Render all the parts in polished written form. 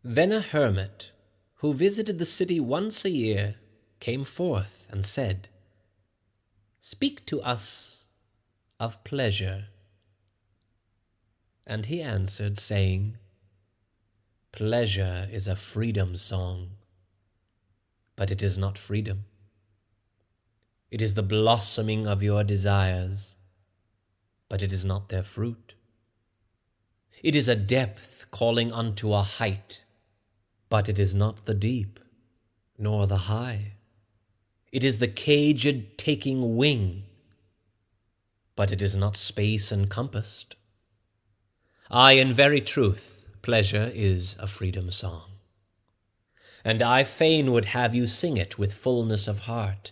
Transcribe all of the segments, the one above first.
Then a hermit, who visited the city once a year, came forth and said, "Speak to us of pleasure." And he answered, saying, "Pleasure is a freedom song, but it is not freedom. It is the blossoming of your desires, but it is not their fruit. It is a depth calling unto a height, but it is not the deep, nor the high. It is the caged taking wing, but it is not space encompassed. Aye, in very truth, pleasure is a freedom song. And I fain would have you sing it with fullness of heart,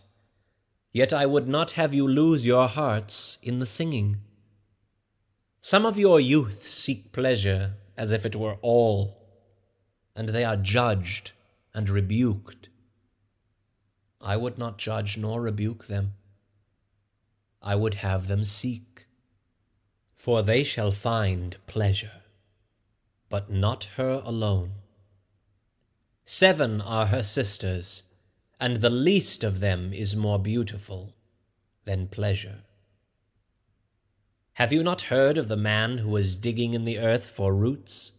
yet I would not have you lose your hearts in the singing. Some of your youth seek pleasure as if it were all, and they are judged and rebuked. I would not judge nor rebuke them. I would have them seek, for they shall find pleasure, but not her alone. 7 are her sisters, and the least of them is more beautiful than pleasure. Have you not heard of the man who was digging in the earth for roots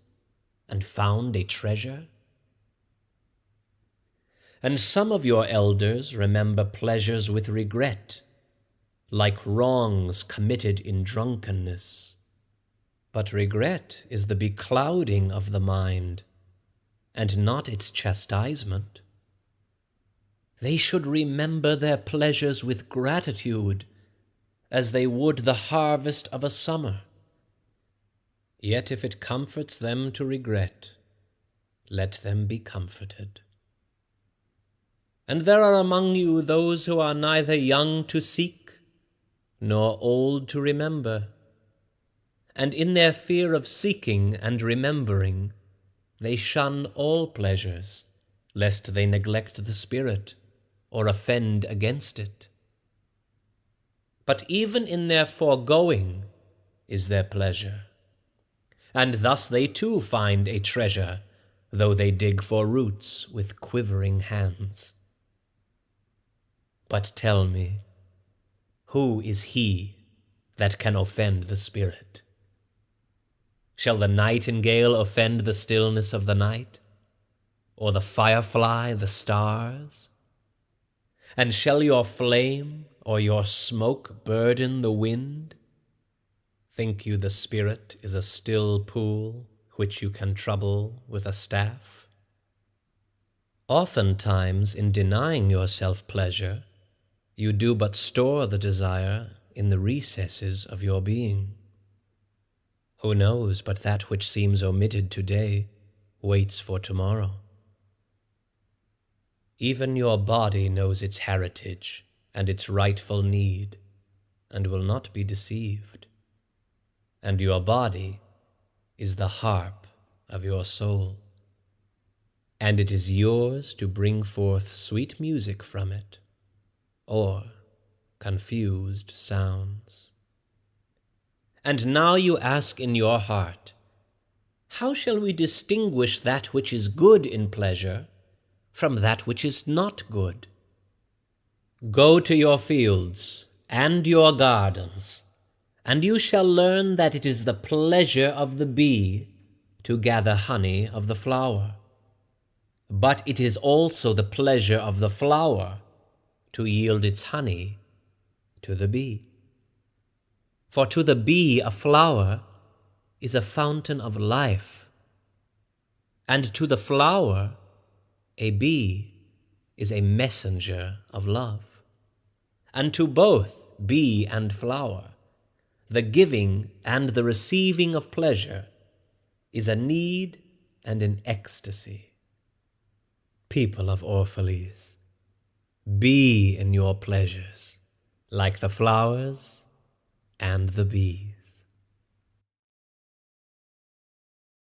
and found a treasure? And some of your elders remember pleasures with regret, like wrongs committed in drunkenness. But regret is the beclouding of the mind, and not its chastisement. They should remember their pleasures with gratitude, as they would the harvest of a summer. Yet if it comforts them to regret, let them be comforted. And there are among you those who are neither young to seek, nor old to remember. And in their fear of seeking and remembering, they shun all pleasures, lest they neglect the Spirit, or offend against it. But even in their foregoing is their pleasure, and thus they too find a treasure, though they dig for roots with quivering hands. But tell me, who is he that can offend the Spirit? Shall the nightingale offend the stillness of the night, or the firefly the stars? And shall your flame or your smoke burden the wind? Think you the Spirit is a still pool which you can trouble with a staff? Oftentimes, in denying yourself pleasure, you do but store the desire in the recesses of your being. Who knows but that which seems omitted today waits for tomorrow? Even your body knows its heritage and its rightful need, and will not be deceived. And your body is the harp of your soul, and it is yours to bring forth sweet music from it, or confused sounds. And now you ask in your heart, how shall we distinguish that which is good in pleasure from that which is not good? Go to your fields and your gardens, and you shall learn that it is the pleasure of the bee to gather honey of the flower, but it is also the pleasure of the flower to yield its honey to the bee. For to the bee a flower is a fountain of life, and to the flower a bee is a messenger of love. And to both bee and flower, the giving and the receiving of pleasure is a need and an ecstasy. People of Orphalese, be in your pleasures like the flowers and the bees.